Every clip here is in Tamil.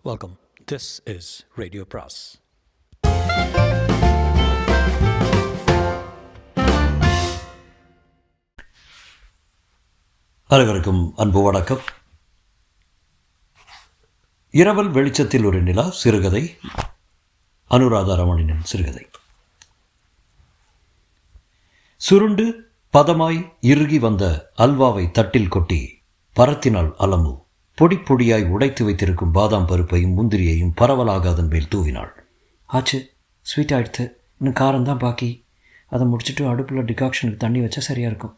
Welcome. This is Radio Pras. அனைவருக்கும் அன்பு வணக்கம். இரவல் வெளிச்சத்தில் ஒரு நிலா சிறுகதை, அனுராதா ரமணியின் சிறுகதை. சுருண்டு பதமாய் இறுகி வந்த அல்வாவை தட்டில் கொட்டி பரத்தினாள் அலமு. பொடி பொடியாய் உடைத்து வைத்திருக்கும் பாதாம் பருப்பையும் முந்திரியையும் பரவலாக அதன் மேல் தூவினாள். ஆச்சு, ஸ்வீட் ஆகிடுத்து, இன்னும் காரம்தான் பாக்கி. அதை முடிச்சுட்டு அடுப்பில் டிகாக்ஷனுக்கு தண்ணி வச்சா சரியாக இருக்கும்.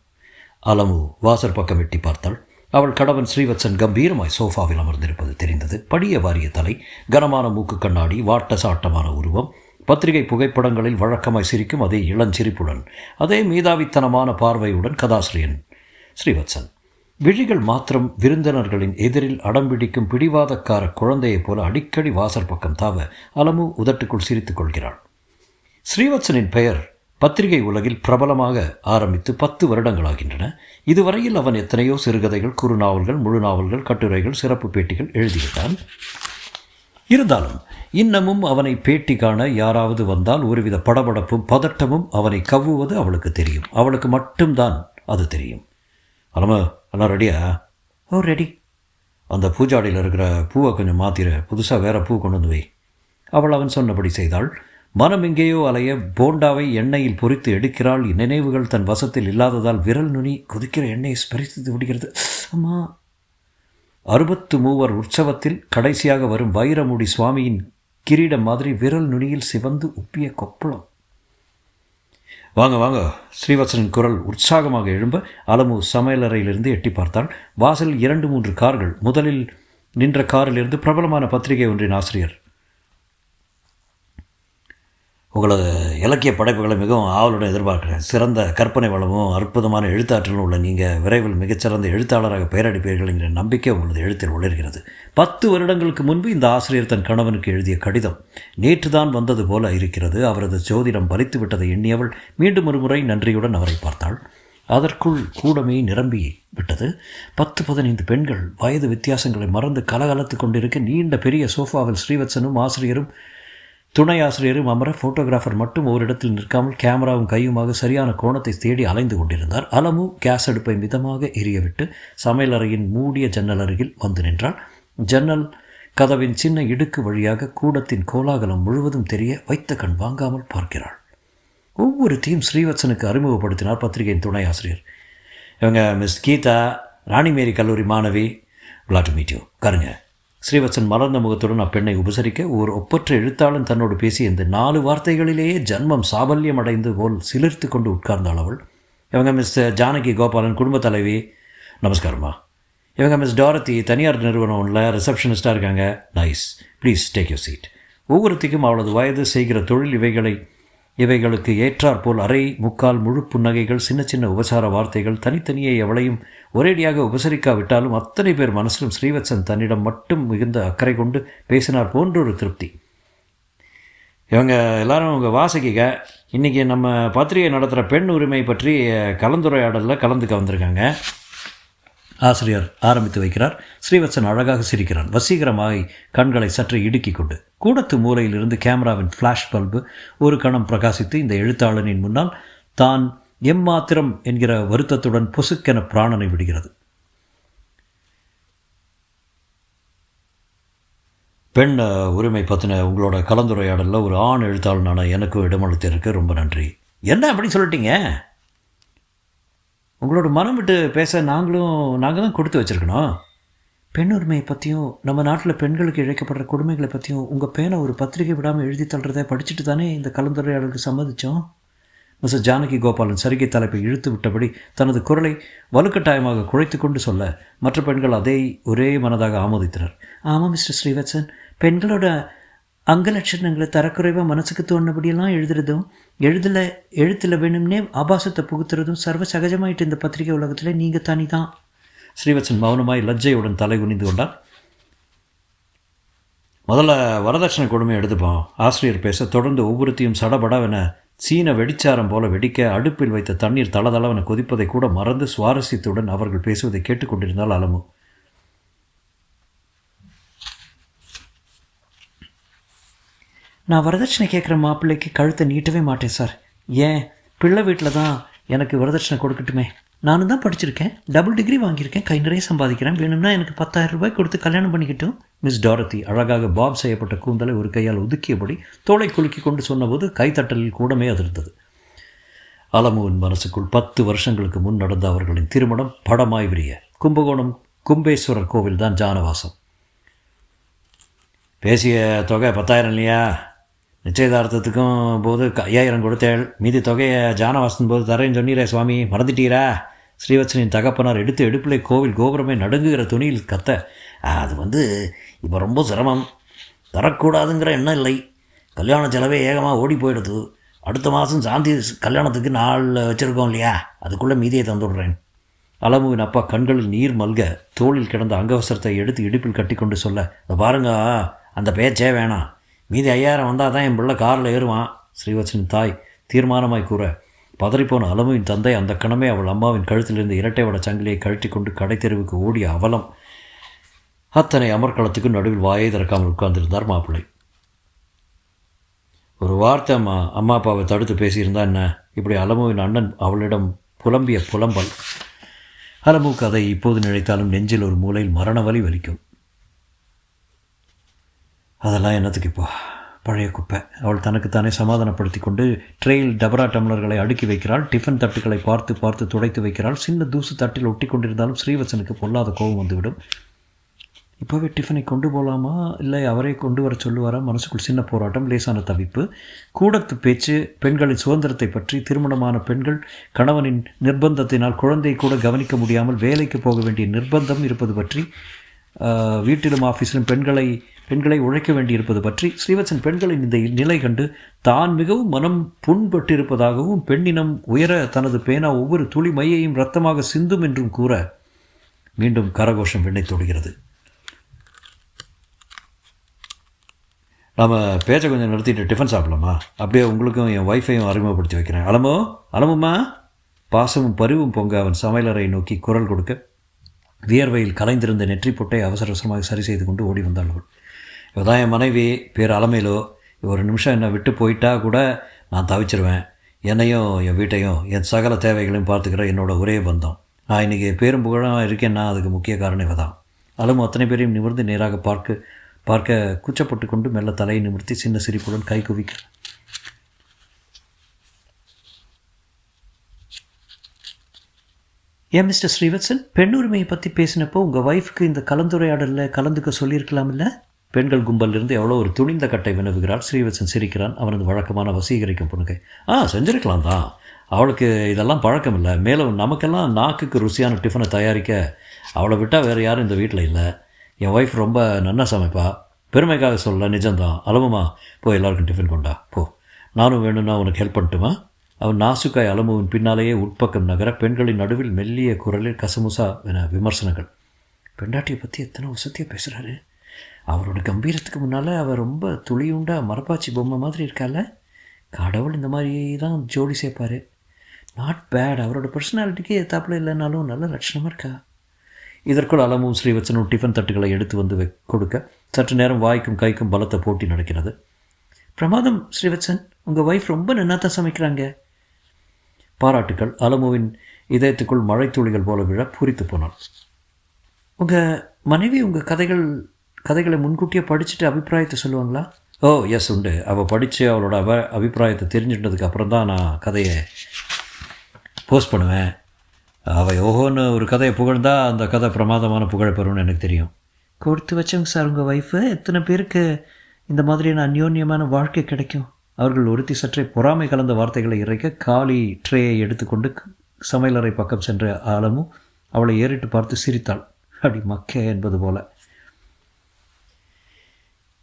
அலமு வாசல் பக்கம் எட்டி பார்த்தாள். அவள் கணவன் ஸ்ரீவத்சன் கம்பீரமாய் சோஃபாவில் அமர்ந்திருப்பது தெரிந்தது. படிய வாரிய தலை, கனமான மூக்கு கண்ணாடி, வாட்ட சாட்டமான உருவம், பத்திரிகை புகைப்படங்களில் வழக்கமாய் சிரிக்கும் அதே இளஞ்சிரிப்புடன், அதே மீதாவித்தனமான பார்வையுடன் கதாசிரியன் ஸ்ரீவத்சன். விழிகள் மாத்திரம் விருந்தினர்களின் எதிரில் அடம்பிடிக்கும் பிடிவாதக்கார குழந்தையைப் போல அடிக்கடி வாசல் பக்கம் தாவ அலமு உதட்டுக்குள் சிரித்துக் கொள்கிறாள். ஸ்ரீவத்சனின் பெயர் பத்திரிகை உலகில் பிரபலமாக ஆரம்பித்து 10 வருடங்களாகின்றன. இதுவரையில் அவன் எத்தனையோ சிறுகதைகள், குறுநாவல்கள், முழு நாவல்கள், கட்டுரைகள், சிறப்பு பேட்டிகள் எழுதிவிட்டான். இருந்தாலும் இன்னமும் அவனை பேட்டி காண யாராவது வந்தால் ஒருவித படபடப்பும் பதட்டமும் அவனை கவ்வுவது அவளுக்கு தெரியும். அவளுக்கு மட்டும்தான் அது தெரியும். அலமு, எல்லாம் ரெடியா? ஓ, ரெடி. அந்த பூஜாடியில் இருக்கிற பூவை கொஞ்சம் மாற்றிட, புதுசாக வேறு பூ கொண்டு வந்து வை. அவன் சொன்னபடி செய்தாள். மனம் எங்கேயோ அலைய போண்டாவை எண்ணெயில் பொறித்து எடுக்கிறாள். நினைவுகள் தன் வசத்தில் இல்லாததால் விரல் நுனி கொதிக்கிற எண்ணெயை ஸ்பரித்து விடுகிறது. அம்மா, 63 உற்சவத்தில் கடைசியாக வரும் வைரமுடி சுவாமியின் கிரீடம் மாதிரி விரல் நுனியில் சிவந்து உப்பிய கொப்பளம். வாங்க வாங்க. ஸ்ரீவத்சனின் குரல் உற்சாகமாக எழும்ப அலமு சமையலறையிலிருந்து எட்டி பார்த்தாள். வாசல் 2-3 கார்கள். முதலில் நின்ற காரிலிருந்து பிரபலமான பத்திரிகை ஒன்றின் ஆசிரியர், உங்களது இலக்கிய படைப்புகளை மிகவும் ஆவலுடன் எதிர்பார்க்கிறேன். சிறந்த கற்பனை வளமும் அற்புதமான எழுத்தாற்றலும் உள்ள நீங்கள் விரைவில் மிகச்சிறந்த எழுத்தாளராக பெயரடிப்பீர்கள் என்கிற நம்பிக்கை உங்களது எழுத்தில் ஒளிர்கிறது. 10 வருடங்களுக்கு முன்பு இந்த ஆசிரியர் தன் கணவனுக்கு எழுதிய கடிதம் நேற்று தான் வந்தது போல இருக்கிறது. அவரது ஜோதிடம் பலித்து விட்டதை எண்ணியவள் மீண்டும் ஒரு முறை நன்றியுடன் அவரை பார்த்தாள். அதற்குள் கூடமே நிரம்பி விட்டது. 10-15 பெண்கள் வயது வித்தியாசங்களை மறந்து கலகலத்து கொண்டிருக்க நீண்ட பெரிய சோஃபாவில் ஸ்ரீவத்சனும் ஆசிரியரும் துணை ஆசிரியரும் அமர, ஃபோட்டோகிராஃபர் மட்டும் ஓரிடத்தில் நிற்காமல் கேமராவும் கையுமாக சரியான கோணத்தை தேடி அலைந்து கொண்டிருந்தார். அலமு கேஸ் அடுப்பை மிதமாக எரியவிட்டு சமையலறையின் மூடிய ஜன்னல் அருகில் வந்து நின்றாள். ஜன்னல் கதவின் சின்ன இடுக்கு வழியாக கூடத்தின் கோலாகலம் முழுவதும் தெரிய வைத்த கண் வாங்காமல் பார்க்கிறாள். ஒவ்வொருத்தையும் ஸ்ரீவத்சனுக்கு அறிமுகப்படுத்தினார் பத்திரிகையின் துணை ஆசிரியர். இவங்க மிஸ் கீதா, ராணிமேரி கல்லூரி மாணவி. glad to meet you. கருங்க. Srivatsan மலர்ந்த முகத்துடன் அப்பெண்ணை உபசரிக்க, ஓர் ஒப்பற்ற எழுத்தாளன் தன்னோடு பேசி இந்த 4 வார்த்தைகளிலேயே ஜன்மம் சாபல்யம் அடைந்து போல் சிலிர்த்து கொண்டு உட்கார்ந்தாள் அவள். இவங்க மிஸ் ஜானகி கோபாலன், குடும்ப தலைவி. நமஸ்காரம்மா. இவங்க மிஸ் டாரதி, தனியார் நிறுவனம்ல ரிசப்ஷனிஸ்டாக இருக்காங்க. Nice, please take your seat. ஒவ்வொருத்திக்கும் அவளது வயது, செய்கிற தொழில் இவைகளுக்கு ஏற்றாற்போல் அரை முக்கால் முழு புன்னகைகள், சின்ன சின்ன உபசார வார்த்தைகள். தனித்தனியே எவளையும் ஒரேடியாக உபசரிக்காவிட்டாலும் அத்தனை பேர் மனசிலும் ஸ்ரீவத்சன் தன்னிடம் மட்டும் மிகுந்த அக்கறை கொண்டு பேசினார் போன்றொரு திருப்தி. இவங்க எல்லாரும் உங்கள் வாசகிங்க. இன்றைக்கி நம்ம பத்திரிகை நடத்துகிற பெண் உரிமை பற்றி கலந்துரையாடலில் கலந்துக்க வந்திருக்காங்க. ஆசிரியர் ஆரம்பித்து வைக்கிறார். ஸ்ரீவத்சன் அழகாக சிரிக்கிறான். வசீகரமாய் கண்களை சற்று இடுக்கிக் கொண்டு கூடத்து மூலையிலிருந்து கேமராவின் ஃப்ளாஷ் பல்பு ஒரு கணம் பிரகாசித்து இந்த எழுத்தாளனின் முன்னால் தான் எம்மாத்திரம் என்கிற வருத்தத்துடன் பொசுக்கென பிராணனை விடுகிறது. பெண் உரிமை பற்றின உங்களோட கலந்துரையாடலில் ஒரு ஆண் எழுத்தாளனான எனக்கும் இடமளித்திருக்கு. ரொம்ப நன்றி. என்ன அப்படி சொல்லிட்டீங்க? உங்களோட மனம் விட்டு பேச நாங்கள் தான் கொடுத்து வச்சுருக்கணும். பெண் உரிமையை பற்றியும் நம்ம நாட்டில் பெண்களுக்கு இழைக்கப்படுற கொடுமைகளை பற்றியும் உங்கள் பேனை ஒரு பத்திரிகை விடாமல் எழுதி தள்ளுறதை படிச்சுட்டு தானே இந்த கலந்துரையாடலுக்கு சம்மதித்தோம். மிஸ்ஸஸ் ஜானகி கோபாலன் சரிகை தலைப்பை இழுத்து விட்டபடி தனது குரலை வலுக்கட்டாயமாக குழைத்து கொண்டு சொல்ல, மற்ற பெண்கள் அதை ஒரே மனதாக ஆமோதித்தனர். ஆமாம் மிஸ்டர் ஸ்ரீவத்சன், பெண்களோட அங்கலட்சணங்களை தரக்குறைவாக மனசுக்கு தோணுபடியெல்லாம் எழுதுறதும் எழுத்தில் வேணும்னே ஆபாசத்தை புகுத்துறதும் சர்வ சகஜமாயிட்டு இந்த பத்திரிகை உலகத்தில் நீங்கள் தனி தான். ஸ்ரீவத்சன் மௌனமாய் லஜ்ஜையுடன் தலை குனிந்து கொண்டார். முதல்ல வரதட்சணை கொடுமையை எடுத்துப்போம். ஆசிரியர் பேச தொடர்ந்து ஒவ்வொருத்தையும் சடபடவென சீன வெடிச்சாரம் போல வெடிக்க, அடுப்பில் வைத்த தண்ணீர் தளதளவென கொதிப்பதை கூட மறந்து சுவாரஸ்யத்துடன் அவர்கள் பேசுவதை கேட்டுக்கொண்டிருந்தால் அலமு. நான் வரதட்சணை கேட்குற மாப்பிள்ளைக்கு கழுத்தை நீட்டவே மாட்டேன் சார். ஏன் பிள்ளை வீட்டில் தான் எனக்கு வரதட்சணை கொடுக்கட்டுமே. நானும் தான் படிச்சிருக்கேன், டபுள் டிகிரி வாங்கியிருக்கேன், கை நிறைய சம்பாதிக்கிறேன். வேணும்னா எனக்கு 10,000 ரூபாய் கொடுத்து கல்யாணம் பண்ணிக்கிட்டோம். மிஸ் டாரத்தி அழகாக பாப் செய்யப்பட்ட கூந்தலை ஒரு கையால் ஒதுக்கியபடி தோளை குலுக்கி கொண்டு சொன்னபோது கைத்தட்டலில் கூடமே அதிர்ந்தது. அலமுவின் மனசுக்குள் 10 வருஷங்களுக்கு முன் நடந்த அவர்களின் திருமணம் படமாய் விரிய. கும்பகோணம் கும்பேஸ்வரர் கோவில் தான் ஜானவாசம். பேசிய தொகை 10,000 இல்லையா? நிச்சயதார்த்தத்துக்கும் போது 5,000 கொடுத்தேள். மீதி தொகையை ஜானவாசன் போது தரேன்னு சொன்னீரே சுவாமி, மறந்துட்டீரா? ஸ்ரீவத்சனின் தகப்பனார் எடுத்து எடுப்பிலே கோவில் கோபுரமே நடுங்குகிற துணியில் கத்த, அது இப்போ ரொம்ப சிரமம், தரக்கூடாதுங்கிற எண்ணம் இல்லை. கல்யாண செலவே ஏகமாக ஓடி போயிடுது. அடுத்த மாதம் சாந்தி கல்யாணத்துக்கு நாள் வச்சுருக்கோம் இல்லையா, அதுக்குள்ளே மீதியை தந்துடுறேன். அலமுவின் அப்பா கண்களில் நீர் மல்க தோளில் கிடந்த அங்கவசரத்தை எடுத்து இடுப்பில் கட்டி கொண்டு சொல்ல, பாருங்க, அந்த பேச்சே வேணாம். மீதி 5,000 வந்தால் தான் என் பிள்ளை காரில் ஏறுவான். ஸ்ரீவத்சனின் தாய் தீர்மானமாய் கூற, பதறிப்போன அலமுவின் தந்தை அந்த கணமே அவள் அம்மாவின் கழுத்திலிருந்து இரட்டை வட சங்கிலியை கழட்டி கொண்டு கடை தெருவுக்கு ஓடிய அவலம். அத்தனை அமர்க்களத்துக்கு நடுவில் வாயை திறக்காமல் உட்கார்ந்திருந்தார் மாப்பிள்ளை. ஒரு வார்த்தை அம்மா அப்பாவை தடுத்து பேசியிருந்தா என்ன? இப்படி அலமுவின் அண்ணன் அவளிடம் புலம்பிய புலம்பல் அலமுவுக்கு அதை இப்போது நினைத்தாலும் நெஞ்சில் ஒரு மூலையில் மரண வலி வலிக்கும். அதெல்லாம் என்னத்துக்கு இப்போ, பழைய குப்பை. அவள் தனக்குத்தானே சமாதானப்படுத்தி கொண்டு ட்ரெயில் டபரா டம்ளர்களை அடுக்கி வைக்கிறாள். டிஃபன் தட்டுகளை பார்த்து பார்த்து துடைத்து வைக்கிறாள். சின்ன தூசு தட்டில் ஒட்டி கொண்டிருந்தாலும் ஸ்ரீவத்சனுக்கு பொல்லாத கோபம் வந்துவிடும். இப்போவே டிஃபனை கொண்டு போகலாமா, இல்லை அவரே கொண்டு வர சொல்லுவாரா? மனசுக்குள் சின்ன போராட்டம், லேசான தவிப்பு. கூடத்து பேச்சு பெண்களின் சுதந்திரத்தை பற்றி. திருமணமான பெண்கள் கணவனின் நிர்பந்தத்தினால் குழந்தையை கூட கவனிக்க முடியாமல் வேலைக்கு போக வேண்டிய நிர்பந்தம் இருப்பது பற்றி, வீட்டிலும் ஆஃபீஸிலும் பெண்களை உழைக்க வேண்டியிருப்பது பற்றி. ஸ்ரீவத்சன் பெண்களின் இந்த நிலை கண்டு தான் மிகவும் மனம் புண்பட்டிருப்பதாகவும், பெண்ணினம் உயர தனது பேனா ஒவ்வொரு துளி மையையும் இரத்தமாக சிந்தும் என்றும் கூற மீண்டும் கரகோஷம் விண்ணை தொடுகிறது. நாம் பேச்சை கொஞ்சம் நிறுத்திட்டு டிஃபன் சாப்பிடலாமா? அப்படியே உங்களுக்கும் என் ஒய்ஃபையும் அறிமுகப்படுத்தி வைக்கிறேன். அலமுமா? பாசமும் பரிவும் பொங்க அவன் சமையலறை நோக்கி குரல் கொடுக்க, வியர்வையில் கலைந்திருந்த நெற்றி பொட்டை அவசர அவசரமாக சரி செய்து கொண்டு ஓடி வந்தாள். இவதான் என் மனைவி, பேர் அலமேலோ. ஒரு நிமிஷம் என்னை விட்டு போயிட்டா கூட நான் தவிச்சிருவேன். என்னையும் என் வீட்டையும் என் சகல தேவைகளையும் பார்த்துக்கிற என்னோட ஒரே பந்தம். நான் இன்றைக்கி பேரும் புகழாக இருக்கேன்னா அதுக்கு முக்கிய காரணம் இவ தான். அலமு அத்தனை பேரையும் நிமிர்ந்து நேராக பார்க்க கூச்சப்பட்டு கொண்டு மெல்ல தலையை நிமிர்த்தி சின்ன சிரிப்புடன் கை குவிக்க, ஏன் மிஸ்டர் ஸ்ரீவத்சன், பெண் உரிமையை பற்றி பேசினப்போ உங்கள் ஒய்ஃபுக்கு இந்த கலந்துரையாடலில் கலந்துக்க சொல்லியிருக்கலாம் இல்லை? பெண்கள் கும்பலிலிருந்து எவ்வளோ ஒரு துணிந்த கட்டை வினவுகிறாள். ஸ்ரீவத்சன் சிரிக்கிறான். அவனது வழக்கமான வசீகரிக்கும் புன்னகை. செஞ்சிருக்கலாம் தான், அவளுக்கு இதெல்லாம் பழக்கம் இல்லை. மேலும் நமக்கெல்லாம் நாக்குக்கு ருசியான டிஃபனை தயாரிக்க அவளை விட்டால் வேறு யாரும் இந்த வீட்டில் இல்லை. என் ஒய்ஃப் ரொம்ப நன்னா சமைப்பா. பெருமைக்காக சொல்ல, நிஜம்தான். அலமுமா, போ எல்லாருக்கும் டிஃபன் கொண்டா போ. நானும் வேணும்னா உனக்கு ஹெல்ப் பண்ணட்டுமா? அவன் நாசுக்காய் அலமுவின் பின்னாலேயே உட்பக்கம் நகர பெண்களின் நடுவில் மெல்லிய குரலில் கசமுசா என விமர்சனங்கள். பெண்டாட்டியை பற்றி எத்தனை வசதியாக பேசுகிறாரு. அவரோட கம்பீரத்துக்கு முன்னால் அவர் ரொம்ப துளியுண்டா மரப்பாச்சி பொம்மை மாதிரி இருக்கால. கடவுள் இந்த மாதிரி தான் ஜோடி சேர்ப்பார். Not bad. அவரோட பர்சனாலிட்டிக்கு ஏத்தாப்பில் இல்லைனாலும் நல்ல லட்சணமாக இருக்கா. இதற்குள் அலமும் ஸ்ரீவத்சனும் டிஃபன் தட்டுகளை எடுத்து வந்து கொடுக்க சற்று நேரம் வாய்க்கும் கைக்கும் பலத்த போட்டி நடக்கிறது. பிரமாதம் ஸ்ரீவத்சன், உங்கள் ஒய்ஃப் ரொம்ப நன்னாத்தான் சமைக்கிறாங்க. பாராட்டுக்கள் அலமுவின் இதயத்துக்குள் மழை துளிகள் போல விழ பூரித்து போனாள். உங்கள் மனைவி உங்கள் கதைகளை முன்கூட்டியே படிச்சுட்டு அபிப்பிராயத்தை சொல்லுவாங்களா? எஸ் உண்டு. அவள் படித்து அவளோட அபிப்பிராயத்தை தெரிஞ்சுட்டதுக்கு அப்புறம் தான் நான் கதையை போஸ்ட் பண்ணுவேன். அவள் ஓஹோன்னு ஒரு கதையை புகழ்ந்தா அந்த கதை பிரமாதமான புகழை பெறும்னு எனக்கு தெரியும். கொடுத்து வச்சவங்க சார் உங்கள் ஒய்ஃபு. எத்தனை பேருக்கு இந்த மாதிரியான அந்யோன்யமான வாழ்க்கை கிடைக்கும்? அவர்கள் ஒருத்தி சற்றே பொறாமை கலந்த வார்த்தைகளை இறைக்க காலி ட்ரேயை எடுத்துக்கொண்டு சமையலறை பக்கம் சென்ற ஆலமும் அவளை ஏறிட்டு பார்த்து சிரித்தாள். அடி மக்கே என்பது போல.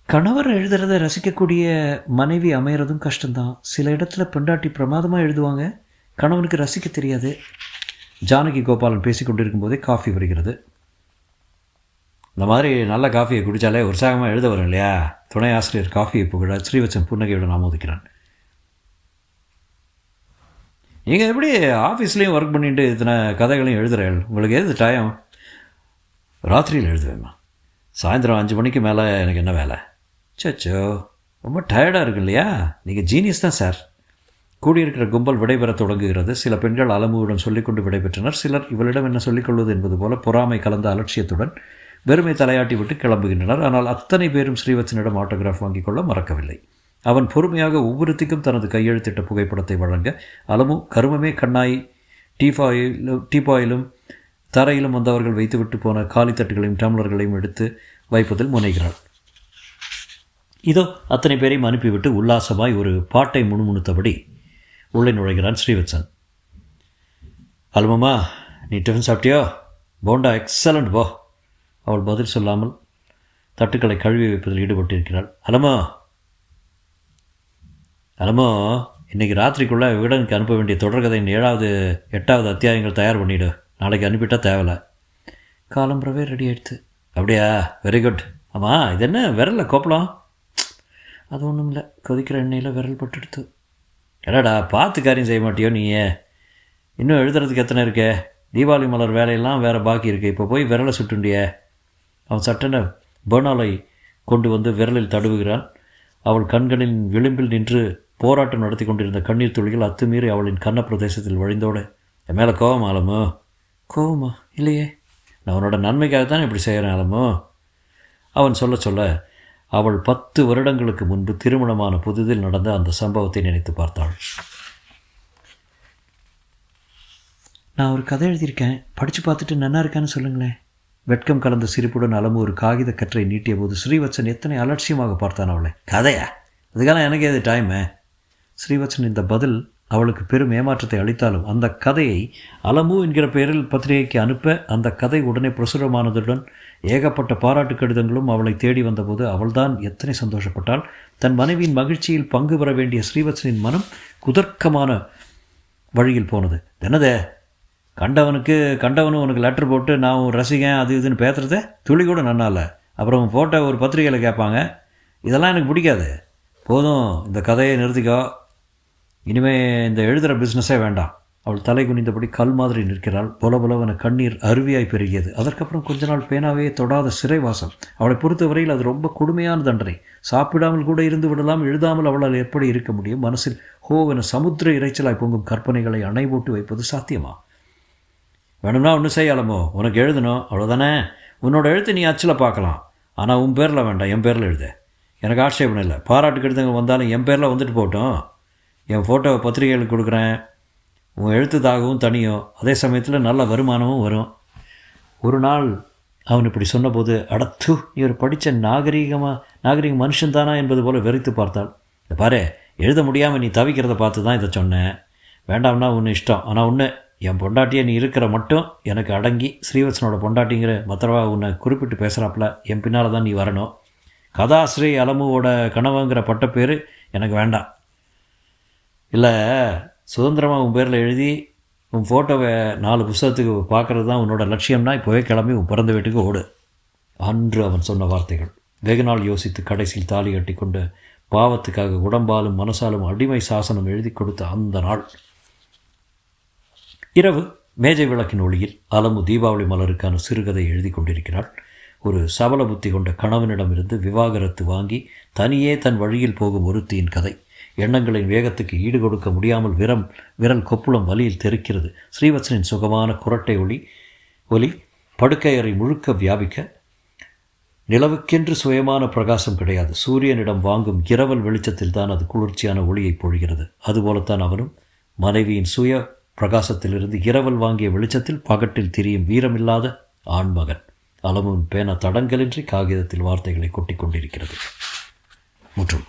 கணவர் எழுதுறதை ரசிக்கக்கூடிய மனைவி அமைகிறதும் கஷ்டம்தான். சில இடத்துல பெண்டாட்டி பிரமாதமாக எழுதுவாங்க, கணவனுக்கு ரசிக்க தெரியாது. ஜானகி கோபாலன் பேசிக்கொண்டிருக்கும் போதே காஃபி வருகிறது. இந்த மாதிரி நல்ல காஃபியை குடித்தாலே உற்சாகமாக எழுத வரும் இல்லையா? துணை ஆசிரியர் காஃபியை புகழ ஸ்ரீவத்சன் புன்னகையுடன் ஆமோதிக்கிறான். நீங்கள் எப்படி ஆஃபீஸ்லேயும் ஒர்க் பண்ணிட்டு இத்தனை கதைகளையும் எழுதுகிறீர்கள்? உங்களுக்கு எது டைம்? ராத்திரியில் எழுதுவேம்மா. சாயந்தரம் 5 மணிக்கு மேலே எனக்கு என்ன வேலை? சச்சோ, ரொம்ப டயர்டாக இருக்கு இல்லையா? நீங்கள் ஜீனியஸ் தான் சார். கூடியிருக்கிற கும்பல் விடைபெறத் தொடங்குகிறது. சில பெண்கள் அலமுவிடம் சொல்லிக்கொண்டு விடைபெற்றனர். சிலர் இவளிடம் என்ன சொல்லிக்கொள்வது என்பது போல பொறாமை கலந்த அலட்சியத்துடன் வெறுமை தலையாட்டி விட்டு கிளம்புகின்றனர். ஆனால் அத்தனை பேரும் ஸ்ரீவத்சனிடம் ஆட்டோகிராஃப் வாங்கிக் கொள்ள மறக்கவில்லை. அவன் பொறுமையாக ஒவ்வொருத்திக்கும் தனது கையெழுத்திட்ட புகைப்படத்தை வழங்க அலமு கருமமே கண்ணாய் டீபாயிலும் தரையிலும் வந்தவர்கள் வைத்துவிட்டு போன காலித்தட்டுகளையும் டம்ளர்களையும் எடுத்து வைப்பதில் முனைகிறாள். இதோ அத்தனை பேரையும் அனுப்பிவிட்டு உல்லாசமாய் ஒரு பாட்டை முணுமுணுத்தபடி உள்ளே நுழைகிறான் ஸ்ரீவத்சன். அலமம்மா, நீ டிஃபன் சாப்பிட்டியோ? போண்டா எக்ஸலண்ட் போ. அவள் பதில் சொல்லாமல் தட்டுக்களை கழுவி வைப்பதில் ஈடுபட்டிருக்கிறாள். அலமோ, இன்றைக்கி ராத்திரிக்குள்ளே விகடனுக்கு அனுப்ப வேண்டிய தொடர்கதையின் 7வது 8வது அத்தியாயங்கள் தயார் பண்ணிவிடு. நாளைக்கு அனுப்பிட்டால் தேவையில்லை. காலம்புறவே ரெடி ஆகிடுது. அப்படியா? Very good. ஆமாம், இது என்ன விரலில் கோப்பலாம்? அது ஒன்றும் இல்லை, கொதிக்கிற எண்ணெயில் விரல் பட்டுடுத்து. என்னடா பார்த்து காரியம் செய்ய மாட்டியோ நீயே? இன்னும் எழுதுறதுக்கு எத்தனை இருக்கே? தீபாவளி மலர் வேலையெல்லாம் வேறு பாக்கி இருக்குது. இப்போ போய் விரலை சுட்டுண்டியே. அவன் சட்டென பேர்னாலை கொண்டு வந்து விரலில் தடுவுகிறான். அவள் கண்களின் விளிம்பில் நின்று போராட்டம் நடத்தி கொண்டிருந்த கண்ணீர் துளிகள் அத்துமீறி அவளின் கன்ன பிரதேசத்தில் வழிந்தோடு. என் மேலே கோவம் ஆலமோ? கோவமா? இல்லையே, நான் உன்னோட நன்மைக்காகத்தான் இப்படி செய்கிறேன் ஆலமோ. அவன் சொல்ல சொல்ல அவள் 10 வருடங்களுக்கு முன்பு திருமணமான புதிதில் நடந்த அந்த சம்பவத்தை நினைத்து பார்த்தாள். நான் ஒரு கதை எழுதியிருக்கேன், படித்து பார்த்துட்டு நன்னா இருக்கான்னு சொல்லுங்களேன். வெட்கம் கலந்த சிரிப்புடன் அலமு ஒரு காகித கற்றை நீட்டிய போது ஸ்ரீவத்சன் எத்தனை அலட்சியமாக பார்த்தான் அவளை. கதையா? அதுக்கான எனக்கு ஏது டைமு? ஸ்ரீவத்சன் இந்த பதில் அவளுக்கு பெரும் ஏமாற்றத்தை அளித்தாலும் அந்த கதையை அலமு என்கிற பெயரில் பத்திரிகைக்கு அனுப்ப அந்த கதை உடனே பிரசுரமானதுடன் ஏகப்பட்ட பாராட்டு கடிதங்களும் அவளை தேடி வந்தபோது அவள்தான் எத்தனை சந்தோஷப்பட்டாள். தன் மனைவியின் மகிழ்ச்சியில் பங்கு பெற வேண்டிய ஸ்ரீவத்சனின் மனம் குதர்க்கமான வழியில் போனது. என்னதே, கண்டவனும் உனக்கு லெட்டர் போட்டு நான் உன் ரசிகன் அது இதுன்னு பேசுகிறத துளி கூட நன்னால. அப்புறம் உன் ஃபோட்டோ ஒரு பத்திரிகையில் கேட்பாங்க. இதெல்லாம் எனக்கு பிடிக்காது. போதும், இந்த கதையை நிறுத்திக்கோ. இனிமேல் இந்த எழுதுகிற பிஸ்னஸே வேண்டாம். அவள் தலை குனிந்தபடி கல் மாதிரி நிற்கிறாள். பொலபொலவன கண்ணீர் அருவியாய் பெருகியது. அதற்கப்புறம் கொஞ்ச நாள் பேனாவே தொடாத சிறைவாசம். அவளை பொறுத்தவரையில் அது ரொம்ப கொடுமையான தண்டனை. சாப்பிடாமல் கூட இருந்து விடலாம், எழுதாமல் அவளால் எப்படி இருக்க முடியும்? மனசில் ஹோவென சமுத்திர இறைச்சலாய் பொங்கும் கற்பனைகளை அணை போட்டு வைப்பது சாத்தியமா? வேணும்னா ஒன்று செய்யலாமோ, உனக்கு எழுதணும் அவ்வளோதானே. உன்னோட எழுத்து நீ அச்சில் பார்க்கலாம், ஆனால் உன் பேரில் வேண்டாம், என் பேரில் எழுத. எனக்கு ஆட்சேபணம் இல்லை. பாராட்டு கடிதங்க வந்தாலும் என் பேரில் வந்துட்டு போட்டோம். என் ஃபோட்டோவை பத்திரிகைகளுக்கு கொடுக்குறேன். உன் எழுத்து தாகவும் தனியும், அதே சமயத்தில் நல்ல வருமானமும் வரும். ஒரு நாள் அவன் இப்படி சொன்னபோது, அடத்து, நீ ஒரு படித்த நாகரிக மனுஷன்தானா என்பது போல் வெறித்து பார்த்தாள். பாரு, எழுத முடியாமல் நீ தவிக்கிறத பார்த்து தான் இதை சொன்னேன். வேண்டாம்னா ஒன்று இஷ்டம். ஆனால் ஒன்று, என் பொண்டாட்டியை நீ இருக்கிற மட்டும் எனக்கு அடங்கி ஸ்ரீவத்சனோட பொண்டாட்டிங்கிற மற்றவா உன்னை குறிப்பிட்டு பேசுகிறாப்புல என் பின்னால் தான் நீ வரணும். கதாஸ்ரீ அலமுவோட கனவுங்கிற பட்டப்பேர் எனக்கு வேண்டாம். இல்லை, சுதந்திரமாக உன் பேரில் எழுதி உன் ஃபோட்டோவை 4 புத்தகத்துக்கு பார்க்குறது தான் உன்னோட லட்சியம்னா இப்போவே கிளம்பி உன் பிறந்த வீட்டுக்கு ஓடு. அன்று அவன் சொன்ன வார்த்தைகள். வெகு நாள் யோசித்து கடைசியில் தாலி கட்டி கொண்டு பாவத்துக்காக உடம்பாலும் மனசாலும் அடிமை சாசனம் எழுதி கொடுத்த அந்த நாள். இரவு மேஜை விளக்கின் ஒளியில் அலமு தீபாவளி மலருக்கான சிறுகதை எழுதி கொண்டிருக்கிறாள். ஒரு சபல புத்தி கொண்ட கணவனிடமிருந்து விவாகரத்து வாங்கி தனியே தன் வழியில் போகும் ஒருத்தியின் கதை. எண்ணங்களின் வேகத்துக்கு ஈடு கொடுக்க முடியாமல் விரல் கொப்புளம் வலியில் தெறிக்கிறது. ஸ்ரீவத்சனின் சுகமான குரட்டை ஒலி படுக்கையறை முழுக்க வியாபிக்க. நிலவுக்கென்று சுயமான பிரகாசம் கிடையாது. சூரியனிடம் வாங்கும் இரவல் வெளிச்சத்தில் தான் அது குளிர்ச்சியான ஒளியை பொழிகிறது. அதுபோலத்தான் அவனும் மனைவியின் சுய பிரகாசத்திலிருந்து இரவல் வாங்கிய வெளிச்சத்தில் பகட்டில் திரியும் வீரமில்லாத ஆண்மகன். அலமுவின் பேனா தடங்கலின்றி காகிதத்தில் வார்த்தைகளை கொட்டிக் கொண்டிருக்கிறது. முற்றும்.